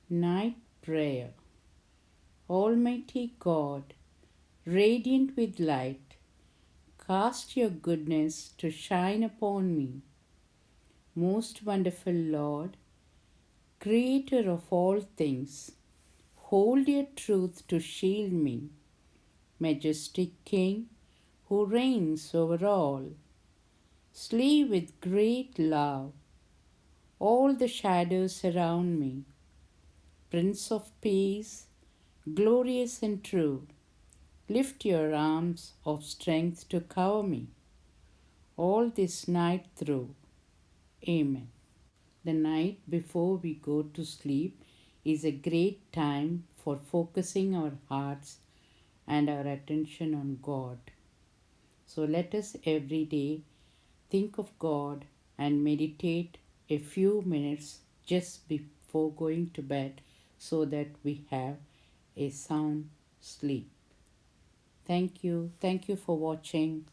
Night Prayer. Almighty God, radiant with light, cast your goodness to shine upon me. Most wonderful Lord, Creator of all things, hold your truth to shield me. Majestic King, who reigns over all, slay with great love all the shadows around me. Prince of Peace, glorious and true, lift your arms of strength to cover me all this night through. Amen. The night before we go to sleep is a great time for focusing our hearts and our attention on God. So let us every day think of God and meditate a few minutes just before going to bed so that we have a sound sleep. Thank you. Thank you for watching.